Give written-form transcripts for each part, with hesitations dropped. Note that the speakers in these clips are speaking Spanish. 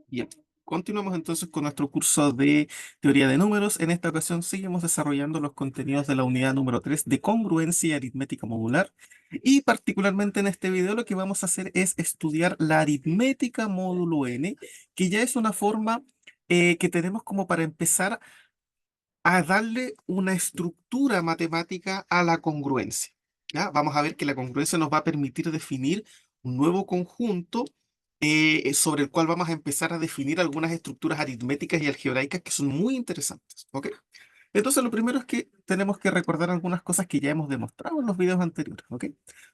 Bien, continuamos entonces con nuestro curso de teoría de números. En esta ocasión seguimos desarrollando los contenidos de la unidad número 3 de congruencia y aritmética modular. Y particularmente en este video lo que vamos a hacer es estudiar la aritmética módulo n, que ya es una forma que tenemos como para empezar a darle una estructura matemática a la congruencia. ¿Ya? Vamos a ver que la congruencia nos va a permitir definir un nuevo conjunto sobre el cual vamos a empezar a definir algunas estructuras aritméticas y algebraicas que son muy interesantes. ¿Ok? Entonces, lo primero es que tenemos que recordar algunas cosas que ya hemos demostrado en los videos anteriores. ¿Ok?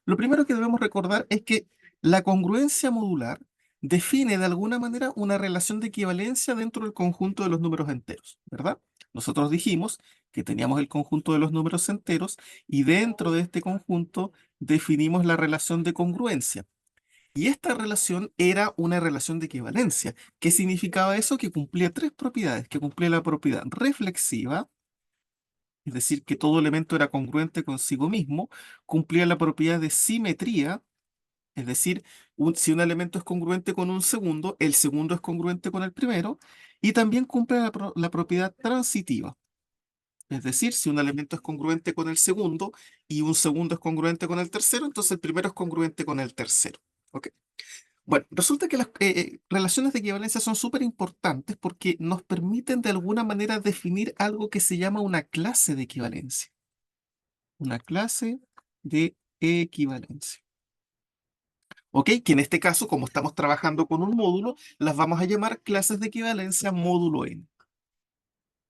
Lo primero que debemos recordar es que la congruencia modular define de alguna manera una relación de equivalencia dentro del conjunto de los números enteros, ¿verdad? Nosotros dijimos que teníamos el conjunto de los números enteros y dentro de este conjunto definimos la relación de congruencia. Y esta relación era una relación de equivalencia. ¿Qué significaba eso? Que cumplía tres propiedades, que cumplía la propiedad reflexiva, es decir, que todo elemento era congruente consigo mismo, cumplía la propiedad de simetría, es decir, si un elemento es congruente con un segundo, el segundo es congruente con el primero, y también cumple la propiedad transitiva. Es decir, si un elemento es congruente con el segundo y un segundo es congruente con el tercero, entonces el primero es congruente con el tercero. ¿Ok? Bueno, resulta que las relaciones de equivalencia son súper importantes porque nos permiten de alguna manera definir algo que se llama una clase de equivalencia. Una clase de equivalencia. ¿Ok? Que en este caso, como estamos trabajando con un módulo, las vamos a llamar clases de equivalencia módulo n.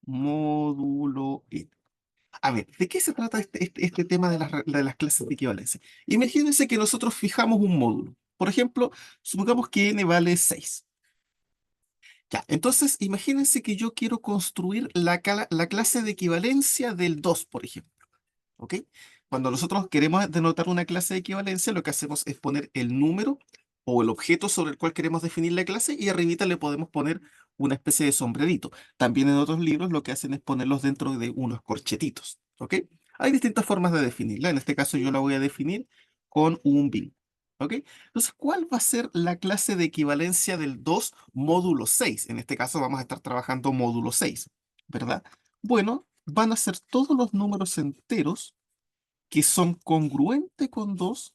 Módulo n. A ver, ¿de qué se trata este tema de de las clases de equivalencia? Imagínense que nosotros fijamos un módulo. Por ejemplo, supongamos que n vale 6. Ya, entonces imagínense que yo quiero construir la clase de equivalencia del 2, por ejemplo. ¿Ok? Cuando nosotros queremos denotar una clase de equivalencia, lo que hacemos es poner el número o el objeto sobre el cual queremos definir la clase y arribita le podemos poner una especie de sombrerito. También en otros libros lo que hacen es ponerlos dentro de unos corchetitos. ¿Ok? Hay distintas formas de definirla. En este caso yo la voy a definir con un bin. ¿Ok? Entonces, ¿cuál va a ser la clase de equivalencia del 2 módulo 6? En este caso vamos a estar trabajando módulo 6, ¿verdad? Bueno, van a ser todos los números enteros que son congruentes con 2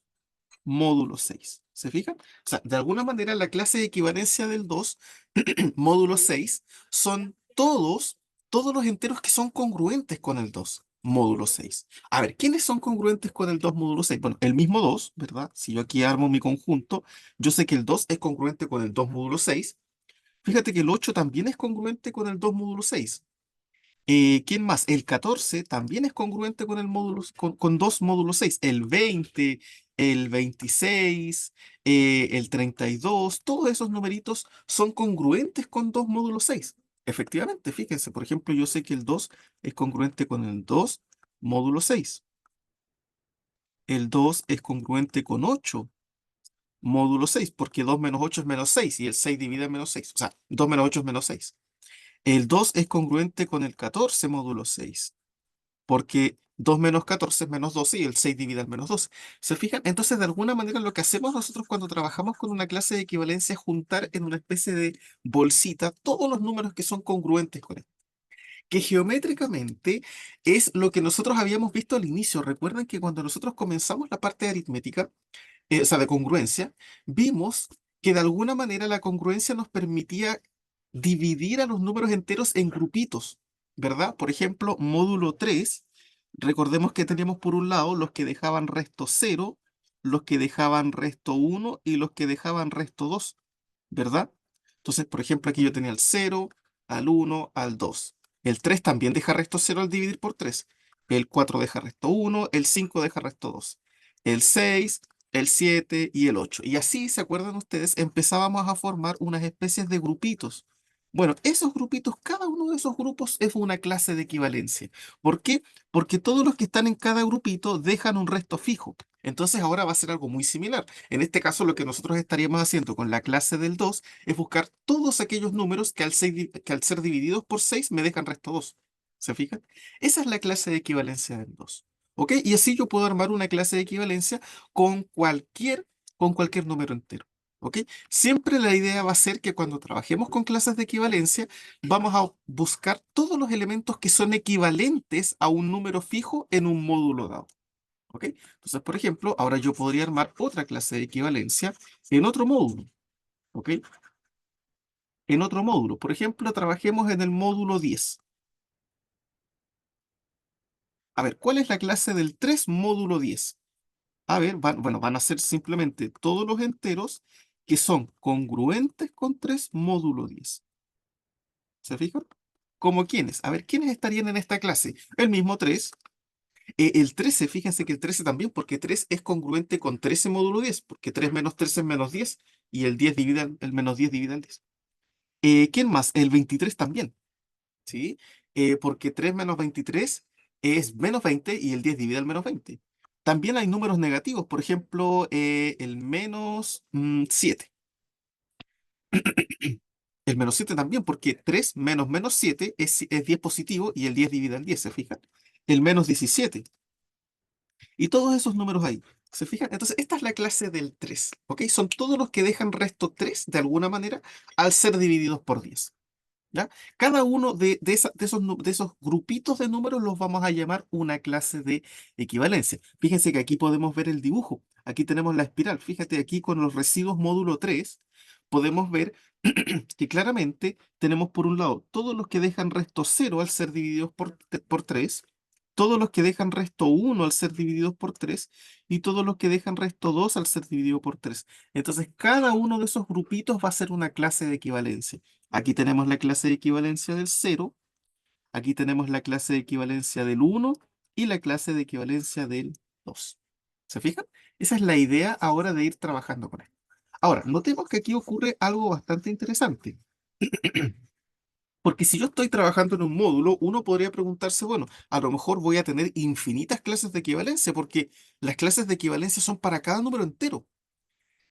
módulo 6. ¿Se fijan? O sea, de alguna manera la clase de equivalencia del 2 módulo 6 son todos los enteros que son congruentes con el 2 módulo 6. A ver, ¿quiénes son congruentes con el 2 módulo 6? Bueno, el mismo 2, ¿verdad? Si yo aquí armo mi conjunto, yo sé que el 2 es congruente con el 2 módulo 6. Fíjate que el 8 también es congruente con el 2 módulo 6. ¿Quién más? El 14 también es congruente con el módulo, con 2 módulos 6. El 20, el 26, el 32, todos esos numeritos son congruentes con 2 módulos 6. Efectivamente, fíjense, por ejemplo, yo sé que el 2 es congruente con el 2 módulo 6. El 2 es congruente con 8 módulo 6, porque 2 menos 8 es menos 6 y el 6 divide en menos 6. O sea, 2 menos 8 es menos 6. El 2 es congruente con el 14 módulo 6. Porque 2 menos 14 es menos 12 y el 6 divide al menos 12. ¿Se fijan? Entonces, de alguna manera, lo que hacemos nosotros cuando trabajamos con una clase de equivalencia es juntar en una especie de bolsita todos los números que son congruentes con esto. Que geométricamente es lo que nosotros habíamos visto al inicio. Recuerden que cuando nosotros comenzamos la parte de aritmética, o sea, de congruencia, vimos que de alguna manera la congruencia nos permitía dividir a los números enteros en grupitos, ¿verdad? Por ejemplo, módulo 3, recordemos que teníamos por un lado los que dejaban resto 0, los que dejaban resto 1 y los que dejaban resto 2, ¿verdad? Entonces, por ejemplo, aquí yo tenía el 0, al 1, al 2. El 3 también deja resto 0 al dividir por 3. El 4 deja resto 1, el 5 deja resto 2. El 6, el 7 y el 8. Y así, ¿se acuerdan ustedes? Empezábamos a formar unas especies de grupitos. Bueno, esos grupitos, cada uno de esos grupos es una clase de equivalencia. ¿Por qué? Porque todos los que están en cada grupito dejan un resto fijo. Entonces ahora va a ser algo muy similar. En este caso, lo que nosotros estaríamos haciendo con la clase del 2 es buscar todos aquellos números que que al ser divididos por 6 me dejan resto 2. ¿Se fijan? Esa es la clase de equivalencia del 2. ¿Ok? Y así yo puedo armar una clase de equivalencia con cualquier, con cualquier número entero. ¿Ok? Siempre la idea va a ser que cuando trabajemos con clases de equivalencia, vamos a buscar todos los elementos que son equivalentes a un número fijo en un módulo dado. ¿Ok? Entonces, por ejemplo, ahora yo podría armar otra clase de equivalencia en otro módulo. ¿Ok? En otro módulo. Por ejemplo, trabajemos en el módulo 10. A ver, ¿cuál es la clase del 3 módulo 10? A ver, bueno, van a ser simplemente todos los enteros que son congruentes con 3 módulo 10. ¿Se fijan? ¿Como quiénes? A ver, ¿quiénes estarían en esta clase? El mismo 3. El 13, fíjense que el 13 también, porque 3 es congruente con 13 módulo 10, porque 3 menos 13 es menos 10, y el 10 divide, el menos 10 divide al 10. ¿Quién más? El 23 también, ¿sí? Porque 3 menos 23 es menos 20 y el 10 divide al menos 20. También hay números negativos, por ejemplo, el menos 7. El menos 7 también, porque 3 menos menos 7 es 10 positivo y el 10 divide al 10, ¿se fijan? El menos 17. Y todos esos números ahí, ¿se fijan? Entonces, esta es la clase del 3, ¿ok? Son todos los que dejan resto 3 de alguna manera al ser divididos por 10. ¿Ya? Cada uno de esos grupitos de números los vamos a llamar una clase de equivalencia. Fíjense que aquí podemos ver el dibujo. Aquí tenemos la espiral. Fíjate aquí con los residuos módulo 3 podemos ver que claramente tenemos por un lado todos los que dejan resto cero al ser divididos por 3, todos los que dejan resto uno al ser divididos por 3 y todos los que dejan resto 2 al ser dividido por 3. Entonces, cada uno de esos grupitos va a ser una clase de equivalencia. Aquí tenemos la clase de equivalencia del cero, aquí tenemos la clase de equivalencia del uno y la clase de equivalencia del 2. ¿Se fijan? Esa es la idea ahora de ir trabajando con esto. Ahora, notemos que aquí ocurre algo bastante interesante. Porque si yo estoy trabajando en un módulo, uno podría preguntarse, bueno, a lo mejor voy a tener infinitas clases de equivalencia porque las clases de equivalencia son para cada número entero.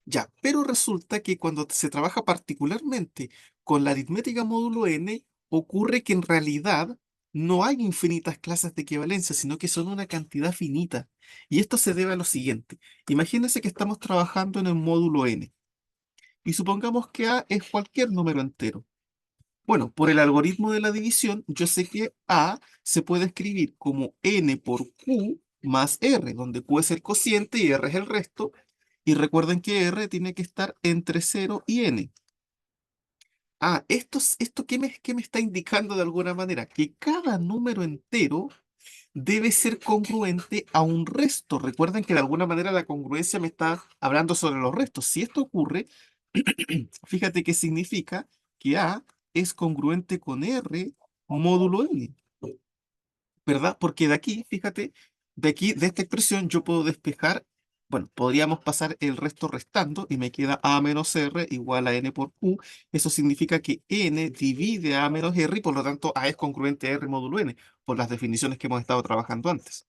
Ya, pero resulta que cuando se trabaja particularmente con la aritmética módulo n, ocurre que en realidad no hay infinitas clases de equivalencia, sino que son una cantidad finita. Y esto se debe a lo siguiente. Imagínense que estamos trabajando en el módulo n y supongamos que a es cualquier número entero. Bueno, por el algoritmo de la división, yo sé que A se puede escribir como n por q más r, donde q es el cociente y r es el resto. Y recuerden que r tiene que estar entre 0 y n. Ah, esto qué me está indicando de alguna manera? Que cada número entero debe ser congruente a un resto. Recuerden que de alguna manera la congruencia me está hablando sobre los restos. Si esto ocurre, fíjate que significa que A es congruente con R módulo N, ¿verdad? Porque de aquí, fíjate, de aquí, de esta expresión, yo puedo despejar, bueno, podríamos pasar el resto restando y me queda A menos R igual a N por Q. Eso significa que N divide a menos R y por lo tanto A es congruente a R módulo N, por las definiciones que hemos estado trabajando antes.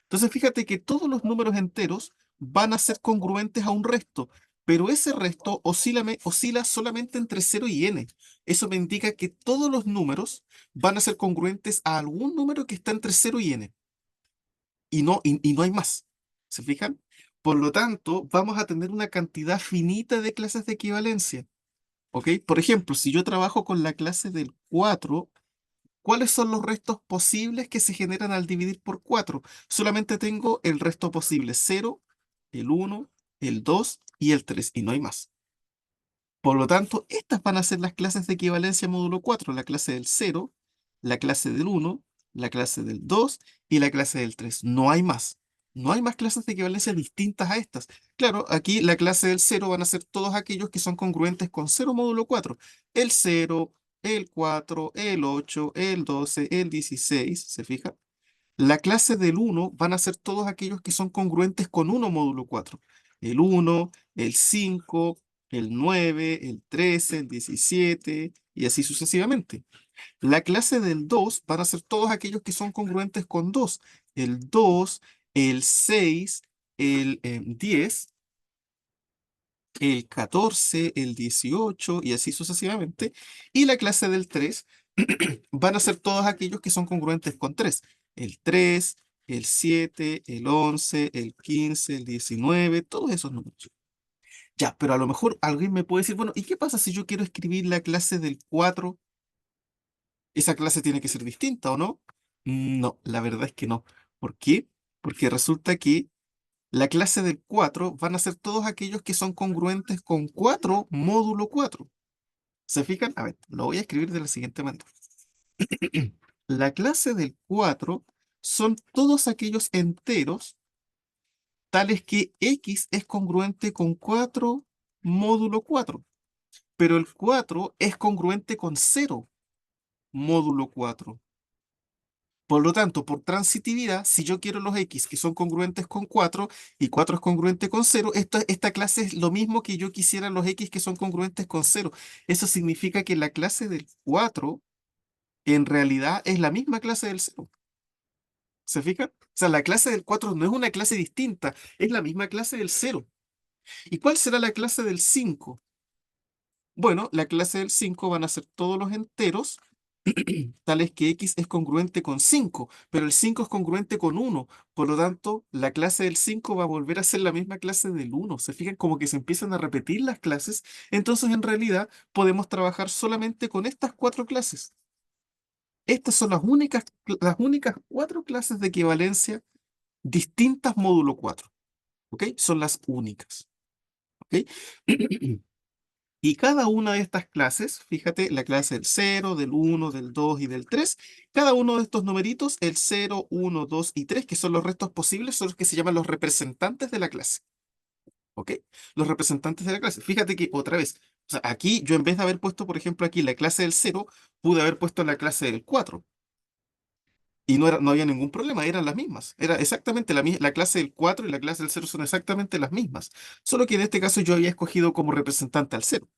Entonces, fíjate que todos los números enteros van a ser congruentes a un resto, pero ese resto oscila solamente entre 0 y n. Eso me indica que todos los números van a ser congruentes a algún número que está entre 0 y n, y no hay más. ¿Se fijan? Por lo tanto, vamos a tener una cantidad finita de clases de equivalencia. ¿Ok? Por ejemplo, si yo trabajo con la clase del 4, ¿cuáles son los restos posibles que se generan al dividir por 4? Solamente tengo el resto posible, 0, el 1, el 2 y el 3, y no hay más. Por lo tanto, estas van a ser las clases de equivalencia módulo 4, la clase del 0, la clase del 1, la clase del 2 y la clase del 3. No hay más. No hay más clases de equivalencia distintas a estas. Claro, aquí la clase del 0 van a ser todos aquellos que son congruentes con 0 módulo 4. El 0, el 4, el 8, el 12, el 16, ¿se fija? La clase del uno van a ser todos aquellos que son congruentes con uno módulo 4. El uno, el 5, el 9, el 13, el 17 y así sucesivamente. La clase del 2 van a ser todos aquellos que son congruentes con 2. El 2, el 6, el 10, el 14, el 18 y así sucesivamente. Y la clase del 3 van a ser todos aquellos que son congruentes con 3. El 3, el 7, el 11, el 15, el 19, todos esos números. Ya, pero a lo mejor alguien me puede decir, bueno, ¿y qué pasa si yo quiero escribir la clase del 4? Esa clase tiene que ser distinta, ¿o no? No, la verdad es que no. ¿Por qué? Porque resulta que la clase del 4 van a ser todos aquellos que son congruentes con 4 módulo 4. ¿Se fijan? A ver, lo voy a escribir de la siguiente manera. La clase del 4 son todos aquellos enteros tales que X es congruente con 4 módulo 4, pero el 4 es congruente con 0 módulo 4. Por lo tanto, por transitividad, si yo quiero los X que son congruentes con 4 y 4 es congruente con 0, esta clase es lo mismo que yo quisiera los X que son congruentes con 0. Eso significa que la clase del 4 en realidad es la misma clase del 0. ¿Se fijan? O sea, la clase del 4 no es una clase distinta, es la misma clase del 0. ¿Y cuál será la clase del 5? Bueno, la clase del 5 van a ser todos los enteros tales que X es congruente con 5, pero el 5 es congruente con 1. Por lo tanto, la clase del 5 va a volver a ser la misma clase del 1. ¿Se fijan? Como que se empiezan a repetir las clases. Entonces, en realidad, podemos trabajar solamente con estas 4 clases. Estas son las únicas 4 clases de equivalencia distintas módulo 4. ¿Ok? Son las únicas. ¿Ok? Y cada una de estas clases, fíjate, la clase del 0, del 1, del 2 y del 3, cada uno de estos numeritos, el 0, 1, 2 y 3, que son los restos posibles, son los que se llaman los representantes de la clase. ¿Ok? Los representantes de la clase. Fíjate que otra vez, o sea, aquí yo en vez de haber puesto, por ejemplo, aquí la clase del 0, pude haber puesto la clase del 4. Y no había ningún problema, eran las mismas. Era exactamente la clase del 4 y la clase del 0 son exactamente las mismas. Solo que en este caso yo había escogido como representante al 0.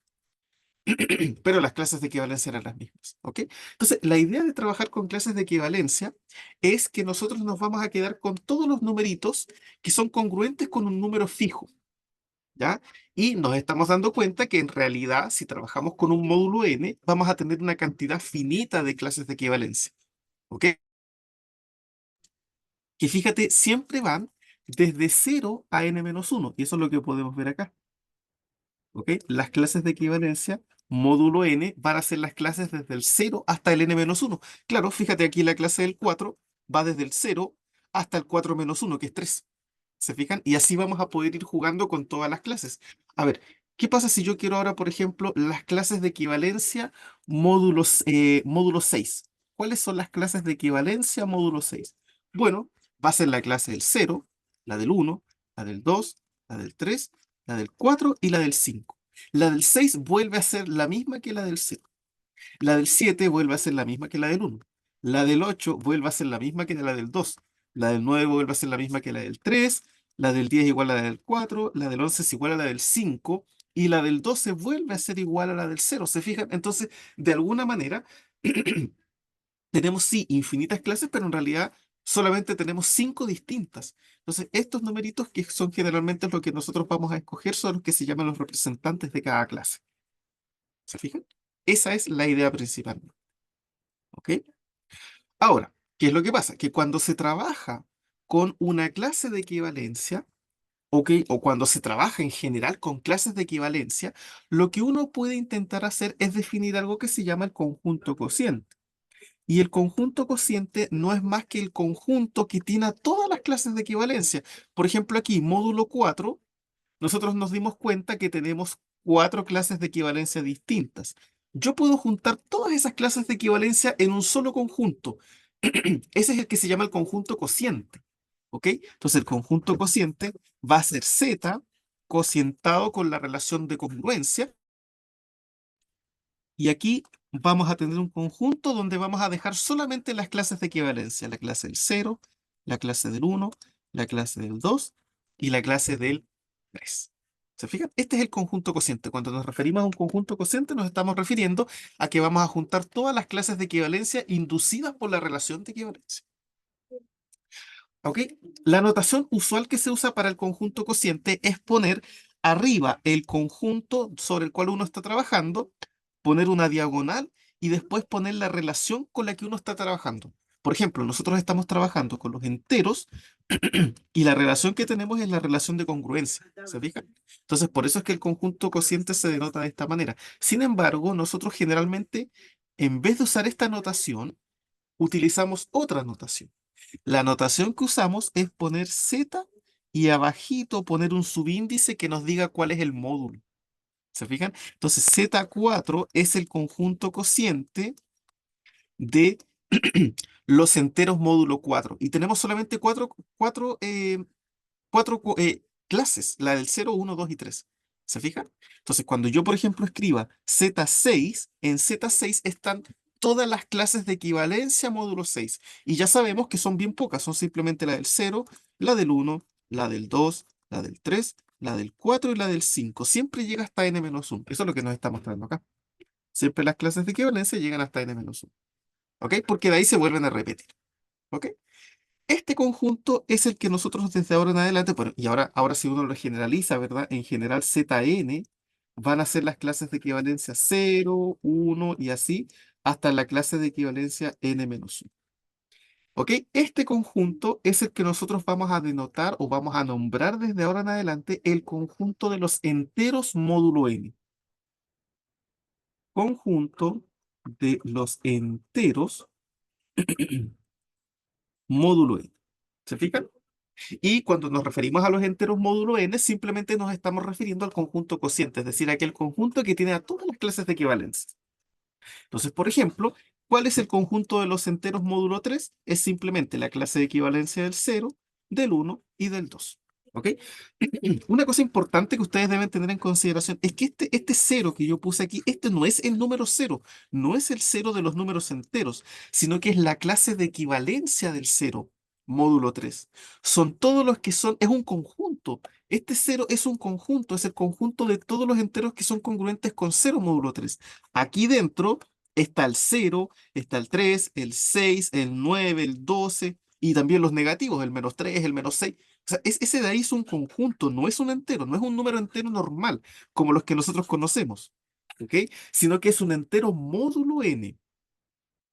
Pero las clases de equivalencia eran las mismas, ¿ok? Entonces, la idea de trabajar con clases de equivalencia es que nosotros nos vamos a quedar con todos los numeritos que son congruentes con un número fijo, ¿ya? Y nos estamos dando cuenta que en realidad, si trabajamos con un módulo n, vamos a tener una cantidad finita de clases de equivalencia, ¿ok? Que fíjate, siempre van desde 0 a n-1, y eso es lo que podemos ver acá. ¿Ok? Las clases de equivalencia módulo n van a ser las clases desde el 0 hasta el n-1. Claro, fíjate aquí la clase del 4 va desde el 0 hasta el 4-1, que es 3. ¿Se fijan? Y así vamos a poder ir jugando con todas las clases. A ver, ¿qué pasa si yo quiero ahora, por ejemplo, las clases de equivalencia módulo 6? ¿Cuáles son las clases de equivalencia módulo 6? Bueno, va a ser la clase del 0, la del 1, la del 2, la del 3, la del 4 y la del 5. La del 6 vuelve a ser la misma que la del 0. La del 7 vuelve a ser la misma que la del 1. La del 8 vuelve a ser la misma que la del 2. La del 9 vuelve a ser la misma que la del 3. La del 10 igual a la del 4. La del 11 es igual a la del 5. Y la del 12 vuelve a ser igual a la del 0. ¿Se fijan? Entonces, de alguna manera, tenemos sí infinitas clases, pero en realidad solamente tenemos 5 distintas. Entonces, estos numeritos que son generalmente lo que nosotros vamos a escoger son los que se llaman los representantes de cada clase. ¿Se fijan? Esa es la idea principal. ¿Ok? Ahora, ¿qué es lo que pasa? Que cuando se trabaja con una clase de equivalencia, ¿ok? O cuando se trabaja en general con clases de equivalencia, lo que uno puede intentar hacer es definir algo que se llama el conjunto cociente. Y el conjunto cociente no es más que el conjunto que tiene a todas las clases de equivalencia. Por ejemplo, aquí, módulo 4, nosotros nos dimos cuenta que tenemos 4 clases de equivalencia distintas. Yo puedo juntar todas esas clases de equivalencia en un solo conjunto. Ese es el que se llama el conjunto cociente. ¿Ok? Entonces el conjunto cociente va a ser Z cocientado con la relación de congruencia. Y aquí vamos a tener un conjunto donde vamos a dejar solamente las clases de equivalencia. La clase del 0, la clase del 1, la clase del 2 y la clase del 3. ¿Se fijan? Este es el conjunto cociente. Cuando nos referimos a un conjunto cociente, nos estamos refiriendo a que vamos a juntar todas las clases de equivalencia inducidas por la relación de equivalencia. ¿Ok? La notación usual que se usa para el conjunto cociente es poner arriba el conjunto sobre el cual uno está trabajando, poner una diagonal y después poner la relación con la que uno está trabajando. Por ejemplo, nosotros estamos trabajando con los enteros y la relación que tenemos es la relación de congruencia. ¿Se fijan? Entonces, por eso es que el conjunto cociente se denota de esta manera. Sin embargo, nosotros generalmente, en vez de usar esta notación, utilizamos otra notación. La notación que usamos es poner z y abajito poner un subíndice que nos diga cuál es el módulo. ¿Se fijan? Entonces, Z4 es el conjunto cociente de los enteros módulo 4. Y tenemos solamente cuatro clases, la del 0, 1, 2 y 3. ¿Se fijan? Entonces, cuando yo, por ejemplo, escriba Z6, en Z6 están todas las clases de equivalencia módulo 6. Y ya sabemos que son bien pocas, son simplemente la del 0, la del 1, la del 2, la del 3, la del 4 y la del 5. Siempre llega hasta n-1. Eso es lo que nos está mostrando acá. Siempre las clases de equivalencia llegan hasta n-1. ¿Ok? Porque de ahí se vuelven a repetir. ¿Ok? Este conjunto es el que nosotros desde ahora en adelante, bueno, y ahora si uno lo generaliza, ¿verdad? En general ZN van a ser las clases de equivalencia 0, 1 y así hasta la clase de equivalencia n-1. ¿Ok? Este conjunto es el que nosotros vamos a denotar o vamos a nombrar desde ahora en adelante el conjunto de los enteros módulo n. Conjunto de los enteros módulo n. ¿Se fijan? Y cuando nos referimos a los enteros módulo n, simplemente nos estamos refiriendo al conjunto cociente, es decir, aquel conjunto que tiene a todas las clases de equivalencia. Entonces, por ejemplo, ¿cuál es el conjunto de los enteros módulo 3? Es simplemente la clase de equivalencia del 0, del 1 y del 2. ¿Ok? Una cosa importante que ustedes deben tener en consideración es que este cero que yo puse aquí, este no es el número cero, no es el cero de los números enteros, sino que es la clase de equivalencia del cero, módulo 3. Son todos los que son, es un conjunto. Este cero es un conjunto, es el conjunto de todos los enteros que son congruentes con cero, módulo 3. Aquí dentro está el cero, está el 3, el 6, el 9, el 12 y también los negativos, el -3, el -6. O sea, ese de ahí es un conjunto, no es un entero, no es un número entero normal, como los que nosotros conocemos, ¿ok? Sino que es un entero módulo n,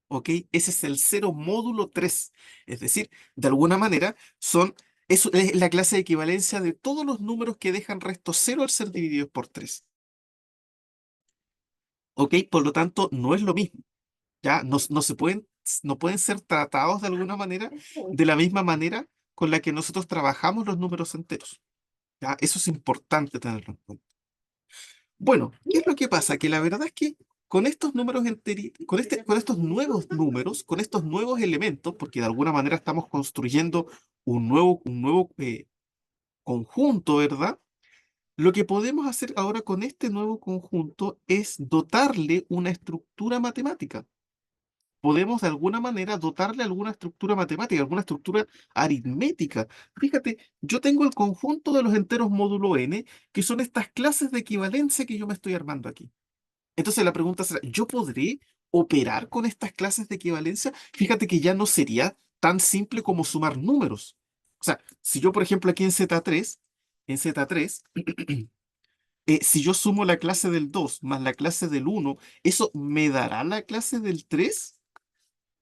¿ok? Ese es el cero módulo 3. Es decir, de alguna manera, eso es la clase de equivalencia de todos los números que dejan resto cero al ser divididos por 3. ¿Ok? Por lo tanto, no es lo mismo, ¿ya? No pueden ser tratados de alguna manera de la misma manera con la que nosotros trabajamos los números enteros. ¿Ya? Eso es importante tenerlo en cuenta. Bueno, ¿qué es lo que pasa? Que la verdad es que con estos números con estos nuevos números, con estos nuevos elementos, porque de alguna manera estamos construyendo un nuevo conjunto, ¿verdad? Lo que podemos hacer ahora con este nuevo conjunto es dotarle una estructura matemática. Podemos de alguna manera dotarle alguna estructura matemática, alguna estructura aritmética. Fíjate, yo tengo el conjunto de los enteros módulo n, que son estas clases de equivalencia que yo me estoy armando aquí. Entonces la pregunta será, ¿yo podré operar con estas clases de equivalencia? Fíjate que ya no sería tan simple como sumar números. O sea, si yo, por ejemplo, aquí en Z3, si yo sumo la clase del 2 más la clase del 1, ¿eso me dará la clase del 3?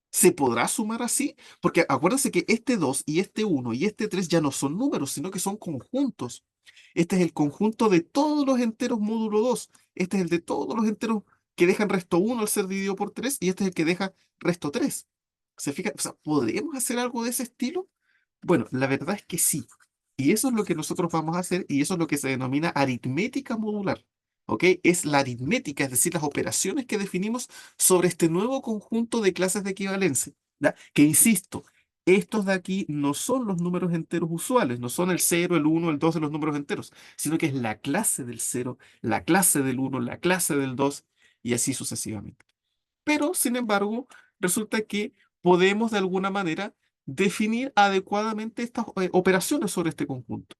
¿Se podrá sumar así? Porque acuérdense que este 2 y este 1 y este 3 ya no son números, sino que son conjuntos. Este es el conjunto de todos los enteros módulo 2. Este es el de todos los enteros que dejan resto 1 al ser dividido por 3 y este es el que deja resto 3. ¿Se fija? O sea, ¿podríamos hacer algo de ese estilo? Bueno, la verdad es que sí. Y eso es lo que nosotros vamos a hacer y eso es lo que se denomina aritmética modular. ¿Ok? Es la aritmética, es decir, las operaciones que definimos sobre este nuevo conjunto de clases de equivalencia. ¿Ya? Que insisto, estos de aquí no son los números enteros usuales, no son el 0, el 1, el 2 de los números enteros, sino que es la clase del 0, la clase del 1, la clase del 2 y así sucesivamente. Pero, sin embargo, resulta que podemos de alguna manera definir adecuadamente estas operaciones sobre este conjunto.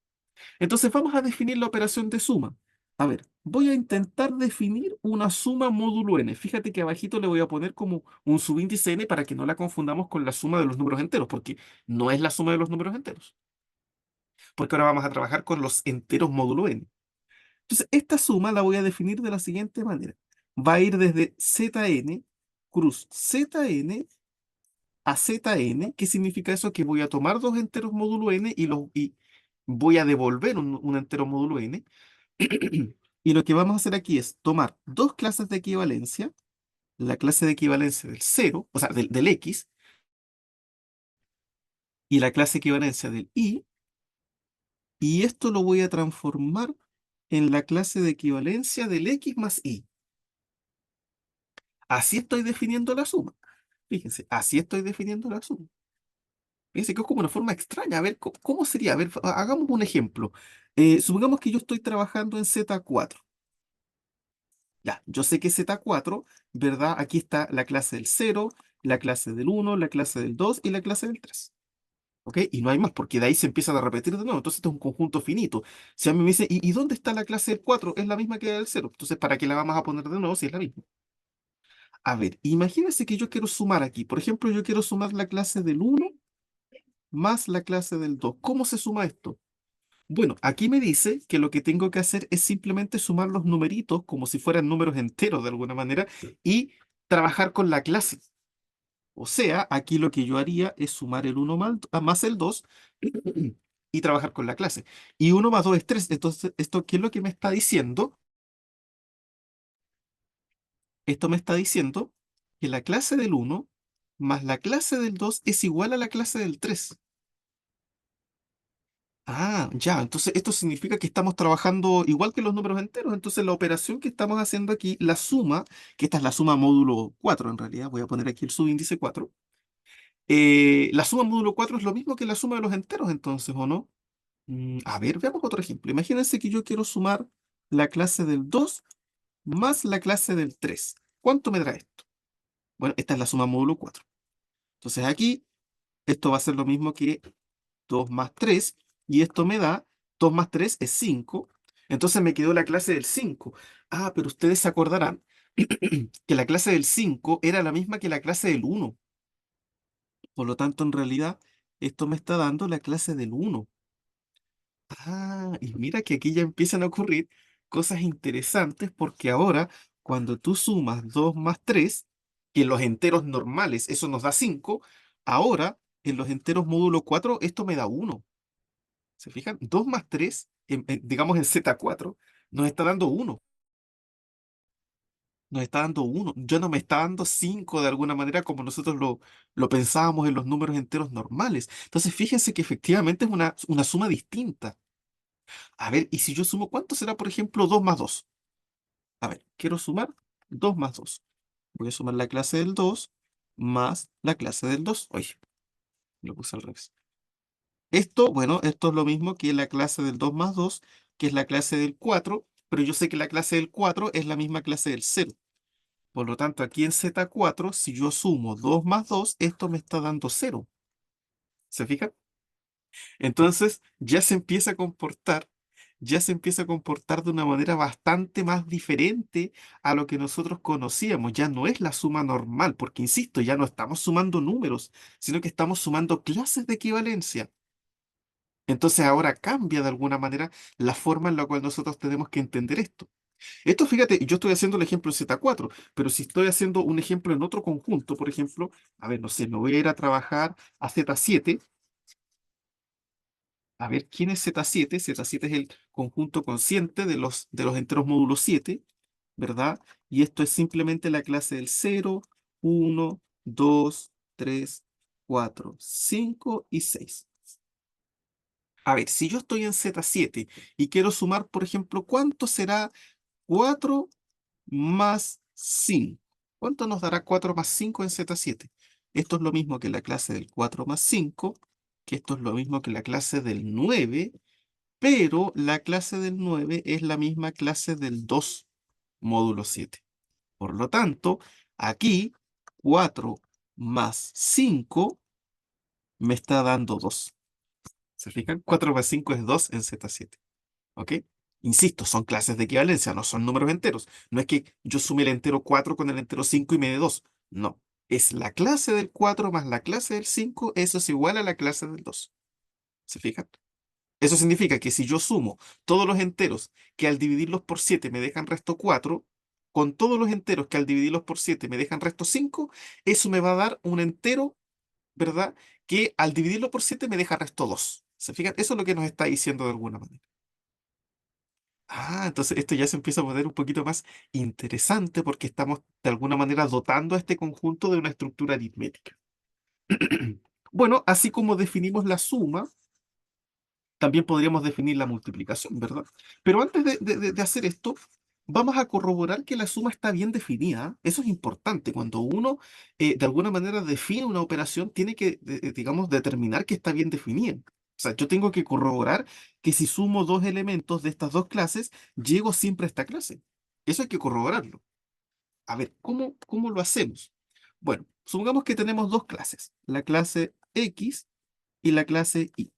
Entonces vamos a definir la operación de suma. A ver, voy a intentar definir una suma módulo n. Fíjate que abajito le voy a poner como un subíndice n para que no la confundamos con la suma de los números enteros, porque no es la suma de los números enteros. Porque ahora vamos a trabajar con los enteros módulo n. Entonces, esta suma la voy a definir de la siguiente manera. Va a ir desde Zn cruz Zn a zn. ¿Qué significa eso? Que voy a tomar dos enteros módulo n y voy a devolver un entero módulo n. Y lo que vamos a hacer aquí es tomar dos clases de equivalencia, la clase de equivalencia del 0, o sea, del x, y la clase de equivalencia del y, y esto lo voy a transformar en la clase de equivalencia del x más y. Así estoy definiendo la suma. Fíjense, así estoy definiendo la suma. Fíjense que es como una forma extraña. A ver, ¿cómo sería? A ver, hagamos un ejemplo. Supongamos que yo estoy trabajando en Z4. Ya, yo sé que Z4, ¿verdad? Aquí está la clase del 0, la clase del 1, la clase del 2 y la clase del 3. ¿Ok? Y no hay más, porque de ahí se empiezan a repetir de nuevo. Entonces, esto es un conjunto finito. Si a mí me dice, ¿y dónde está la clase del 4? Es la misma que la del 0. Entonces, ¿para qué la vamos a poner de nuevo si es la misma? A ver, imagínense que yo quiero sumar aquí. Por ejemplo, yo quiero sumar la clase del 1 más la clase del 2. ¿Cómo se suma esto? Bueno, aquí me dice que lo que tengo que hacer es simplemente sumar los numeritos como si fueran números enteros de alguna manera y trabajar con la clase. O sea, aquí lo que yo haría es sumar el 1 más el 2 y trabajar con la clase. Y 1 más 2 es 3. Entonces, ¿esto qué es lo que me está diciendo? Esto me está diciendo que la clase del 1 más la clase del 2 es igual a la clase del 3. Ah, ya, entonces esto significa que estamos trabajando igual que los números enteros. Entonces la operación que estamos haciendo aquí, la suma, que esta es la suma módulo 4 en realidad, voy a poner aquí el subíndice 4. La suma módulo 4 es lo mismo que la suma de los enteros entonces, ¿o no? A ver, veamos otro ejemplo. Imagínense que yo quiero sumar la clase del 2 más la clase del 3. ¿Cuánto me da esto? Bueno, esta es la suma módulo 4. Entonces aquí, esto va a ser lo mismo que 2 más 3, y esto me da 2 más 3 es 5. Entonces me quedó la clase del 5. Ah, pero ustedes se acordarán que la clase del 5 era la misma que la clase del 1. Por lo tanto, en realidad, esto me está dando la clase del 1. Ah, y mira que aquí ya empiezan a ocurrir cosas interesantes porque ahora, cuando tú sumas 2 más 3, que en los enteros normales eso nos da 5, ahora en los enteros módulo 4 esto me da 1. ¿Se fijan? 2 más 3, digamos en Z4, nos está dando 1. Nos está dando 1. Ya no me está dando 5 de alguna manera como nosotros lo pensábamos en los números enteros normales. Entonces, fíjense que efectivamente es una suma distinta. A ver, y si yo sumo, ¿cuánto será, por ejemplo, 2 más 2? A ver, quiero sumar 2 más 2. Voy a sumar la clase del 2 más la clase del 2. Oye, lo puse al revés. Esto, bueno, esto es lo mismo que la clase del 2 más 2, que es la clase del 4, pero yo sé que la clase del 4 es la misma clase del 0. Por lo tanto, aquí en Z4, si yo sumo 2 más 2, esto me está dando 0. ¿Se fijan? Entonces, ya se empieza a comportar de una manera bastante más diferente a lo que nosotros conocíamos. Ya no es la suma normal, porque insisto, ya no estamos sumando números, sino que estamos sumando clases de equivalencia. Entonces ahora cambia de alguna manera la forma en la cual nosotros tenemos que entender esto. Esto, fíjate, yo estoy haciendo el ejemplo en Z4, pero si estoy haciendo un ejemplo en otro conjunto, por ejemplo, a ver, no sé, me voy a ir a trabajar a Z7. A ver, ¿quién es Z7? Z7 es el conjunto consciente de los enteros módulo 7, ¿verdad? Y esto es simplemente la clase del 0, 1, 2, 3, 4, 5 y 6. A ver, si yo estoy en Z7 y quiero sumar, por ejemplo, ¿cuánto será 4 más 5? ¿Cuánto nos dará 4 más 5 en Z7? Esto es lo mismo que la clase del 4 más 5, que esto es lo mismo que la clase del 9, pero la clase del 9 es la misma clase del 2 módulo 7. Por lo tanto, aquí 4 más 5 me está dando 2. ¿Se fijan? 4 más 5 es 2 en Z7. ¿Ok? Insisto, son clases de equivalencia, no son números enteros. No es que yo sume el entero 4 con el entero 5 y me dé 2. No. Es la clase del 4 más la clase del 5, eso es igual a la clase del 2. ¿Se fijan? Eso significa que si yo sumo todos los enteros que al dividirlos por 7 me dejan resto 4, con todos los enteros que al dividirlos por 7 me dejan resto 5, eso me va a dar un entero ¿verdad? Que al dividirlo por 7 me deja resto 2. ¿Se fijan? Eso es lo que nos está diciendo de alguna manera. Entonces esto ya se empieza a poner un poquito más interesante porque estamos de alguna manera dotando a este conjunto de una estructura aritmética. Bueno, así como definimos la suma, también podríamos definir la multiplicación, ¿verdad? Pero antes de hacer esto, vamos a corroborar que la suma está bien definida. Eso es importante. Cuando uno de alguna manera define una operación, tiene que, digamos, determinar que está bien definida. O sea, yo tengo que corroborar que si sumo dos elementos de estas dos clases, llego siempre a esta clase. Eso hay que corroborarlo. A ver, ¿cómo lo hacemos? Bueno, supongamos que tenemos dos clases, la clase X y la clase Y.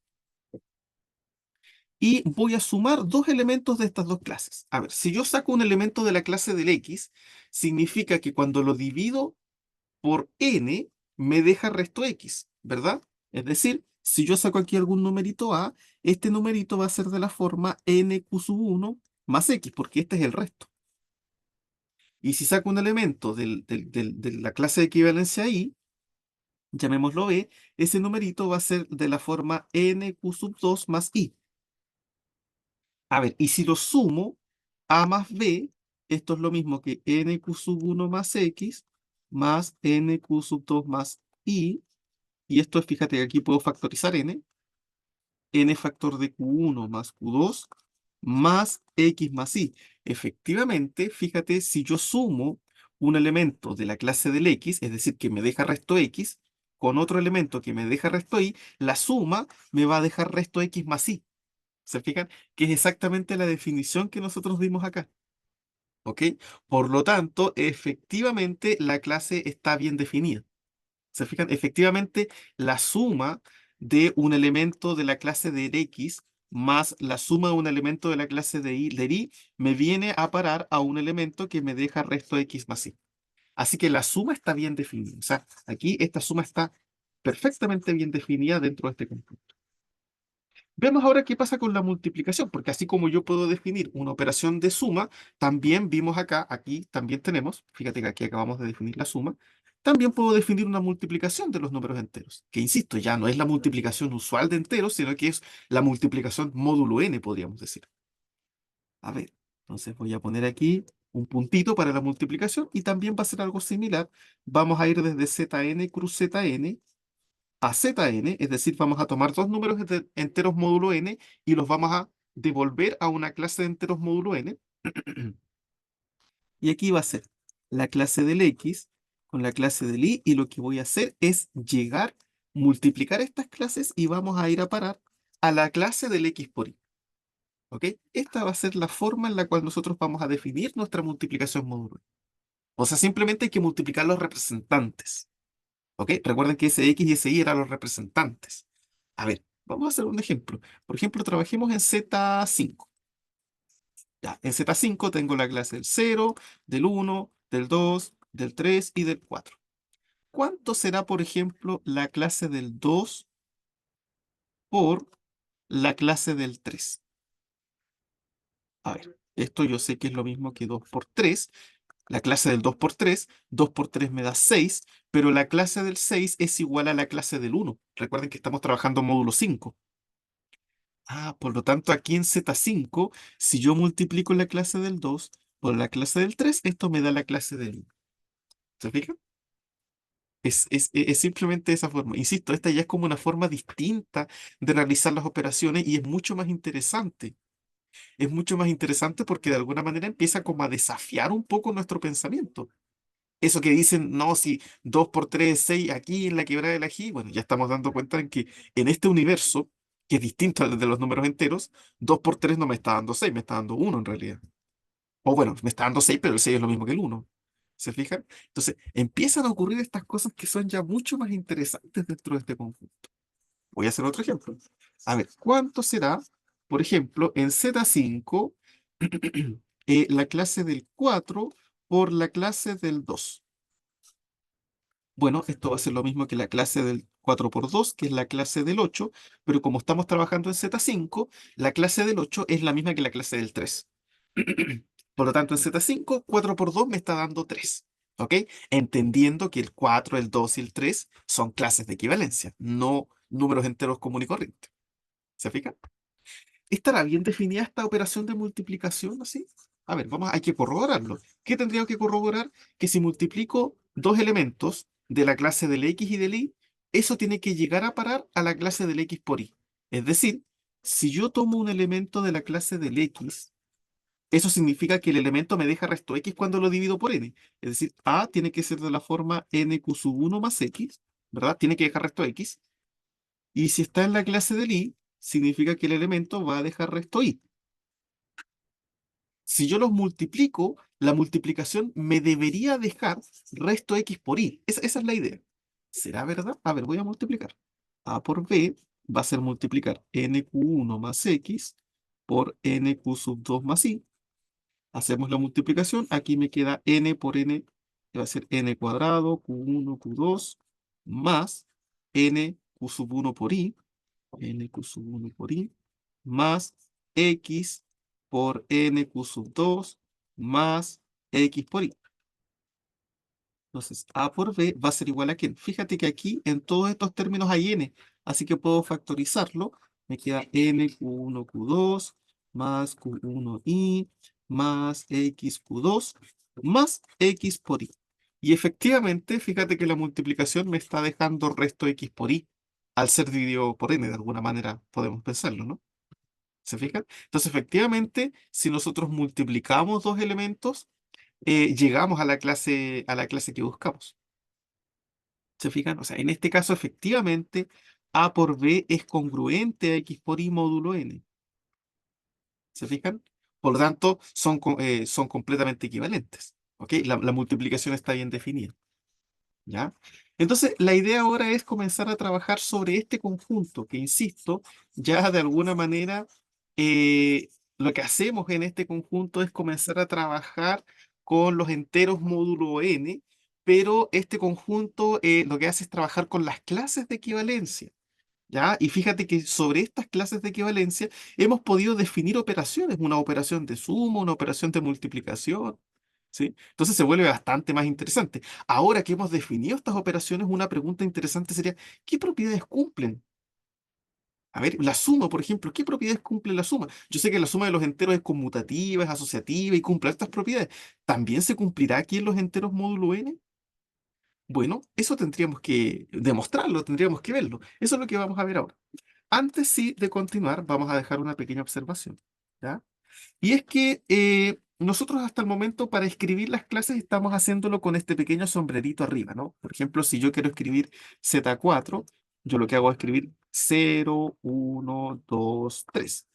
Y voy a sumar dos elementos de estas dos clases. A ver, si yo saco un elemento de la clase del X, significa que cuando lo divido por n, me deja resto X, ¿verdad? Es decir, si yo saco aquí algún numerito A, este numerito va a ser de la forma nq sub 1 más X, porque este es el resto. Y si saco un elemento de la clase de equivalencia Y, llamémoslo B, ese numerito va a ser de la forma nq sub 2 más Y. A ver, y si lo sumo, A más B, esto es lo mismo que nq sub 1 más X más nq sub 2 más Y. Y esto es, fíjate que aquí puedo factorizar n factor de q1 más q2 más X más Y. Efectivamente, fíjate, si yo sumo un elemento de la clase del X, es decir, que me deja resto X, con otro elemento que me deja resto Y, la suma me va a dejar resto X más Y. ¿Se fijan? Que es exactamente la definición que nosotros vimos acá. ¿Ok? Por lo tanto, efectivamente, la clase está bien definida. ¿Se fijan? Efectivamente, la suma de un elemento de la clase de X más la suma de un elemento de la clase de Y me viene a parar a un elemento que me deja resto X más Y. Así que la suma está bien definida. O sea, aquí esta suma está perfectamente bien definida dentro de este conjunto. Veamos ahora qué pasa con la multiplicación, porque así como yo puedo definir una operación de suma, también vimos acá, aquí también tenemos, fíjate que aquí acabamos de definir la suma, también puedo definir una multiplicación de los números enteros, que insisto, ya no es la multiplicación usual de enteros, sino que es la multiplicación módulo n, podríamos decir. A ver, entonces voy a poner aquí un puntito para la multiplicación y también va a ser algo similar. Vamos a ir desde Zn cruz Zn a Zn, es decir, vamos a tomar dos números enteros módulo n y los vamos a devolver a una clase de enteros módulo n. Y aquí va a ser la clase del x con la clase del y lo que voy a hacer es multiplicar estas clases y vamos a ir a parar a la clase del x por y. ¿Ok? Esta va a ser la forma en la cual nosotros vamos a definir nuestra multiplicación módulo n. O sea, simplemente hay que multiplicar los representantes. ¿Ok? Recuerden que ese X y ese Y eran los representantes. A ver, vamos a hacer un ejemplo. Por ejemplo, trabajemos en Z5. Ya, en Z5 tengo la clase del 0, del 1, del 2, del 3 y del 4. ¿Cuánto será, por ejemplo, la clase del 2 por la clase del 3? A ver, esto yo sé que es lo mismo que 2 por 3. La clase del 2 por 3, 2 por 3 me da 6, pero la clase del 6 es igual a la clase del 1. Recuerden que estamos trabajando en módulo 5. Por lo tanto, aquí en Z5, si yo multiplico la clase del 2 por la clase del 3, esto me da la clase del 1. ¿Se fijan? Es simplemente esa forma. Insisto, esta ya es como una forma distinta de realizar las operaciones y es mucho más interesante. Es mucho más interesante porque de alguna manera empieza como a desafiar un poco nuestro pensamiento. Eso que dicen, no, si 2 por 3 es 6 aquí en la quebrada del ají, bueno, ya estamos dando cuenta en que en este universo, que es distinto al de los números enteros, 2 por 3 no me está dando 6, me está dando uno en realidad. O bueno, me está dando 6, pero el 6 es lo mismo que el uno. ¿Se fijan? Entonces, empiezan a ocurrir estas cosas que son ya mucho más interesantes dentro de este conjunto. Voy a hacer otro ejemplo. A ver, ¿cuánto será, por ejemplo, en Z5, la clase del 4 por la clase del 2? Bueno, esto va a ser lo mismo que la clase del 4 por 2, que es la clase del 8, pero como estamos trabajando en Z5, la clase del 8 es la misma que la clase del 3. Por lo tanto, en Z5, 4 por 2 me está dando 3. ¿Ok? Entendiendo que el 4, el 2 y el 3 son clases de equivalencia, no números enteros común y corriente. ¿Se fijan? ¿Estará bien definida esta operación de multiplicación así? A ver, hay que corroborarlo. ¿Qué tendría que corroborar? Que si multiplico dos elementos de la clase del X y del Y, eso tiene que llegar a parar a la clase del X por Y. Es decir, si yo tomo un elemento de la clase del X, eso significa que el elemento me deja resto X cuando lo divido por N. Es decir, A tiene que ser de la forma NQ sub 1 más X, ¿verdad? Tiene que dejar resto X. Y si está en la clase del Y, significa que el elemento va a dejar resto Y. Si yo los multiplico, la multiplicación me debería dejar resto X por Y. Esa es la idea. ¿Será verdad? A ver, voy a multiplicar. A por B va a ser multiplicar NQ1 más X por NQ sub 2 más Y. Hacemos la multiplicación. Aquí me queda N por N, que va a ser N cuadrado, Q1, Q2, más NQ sub 1 por Y. NQ sub 1 por Y, más X por NQ sub 2 más X por Y. Entonces, A por B va a ser igual a quién. Fíjate que aquí en todos estos términos hay N, así que puedo factorizarlo. Me queda N Q1 Q2 más Q1Y más X Q2 más X por Y. Y efectivamente, fíjate que la multiplicación me está dejando resto X por Y, al ser dividido por N, de alguna manera podemos pensarlo, ¿no? ¿Se fijan? Entonces, efectivamente, si nosotros multiplicamos dos elementos, llegamos a la clase que buscamos. ¿Se fijan? O sea, en este caso, efectivamente, A por B es congruente a X por Y módulo N. ¿Se fijan? Por lo tanto, son completamente equivalentes. ¿Ok? La multiplicación está bien definida. ¿Ya? Entonces, la idea ahora es comenzar a trabajar sobre este conjunto, que insisto, ya de alguna manera lo que hacemos en este conjunto es comenzar a trabajar con los enteros módulo n, pero este conjunto lo que hace es trabajar con las clases de equivalencia. ¿Ya? Y fíjate que sobre estas clases de equivalencia hemos podido definir operaciones, una operación de suma, una operación de multiplicación, ¿sí? Entonces se vuelve bastante más interesante. Ahora que hemos definido estas operaciones, una pregunta interesante sería, ¿qué propiedades cumplen? A ver, la suma, por ejemplo, ¿qué propiedades cumple la suma? Yo sé que la suma de los enteros es conmutativa, es asociativa y cumple estas propiedades. ¿También se cumplirá aquí en los enteros módulo n? Bueno, eso tendríamos que demostrarlo, tendríamos que verlo. Eso es lo que vamos a ver ahora. Antes sí de continuar, vamos a dejar una pequeña observación, ¿ya? Y es que nosotros hasta el momento para escribir las clases estamos haciéndolo con este pequeño sombrerito arriba, ¿no? Por ejemplo, si yo quiero escribir Z4, yo lo que hago es escribir 0, 1, 2, 3,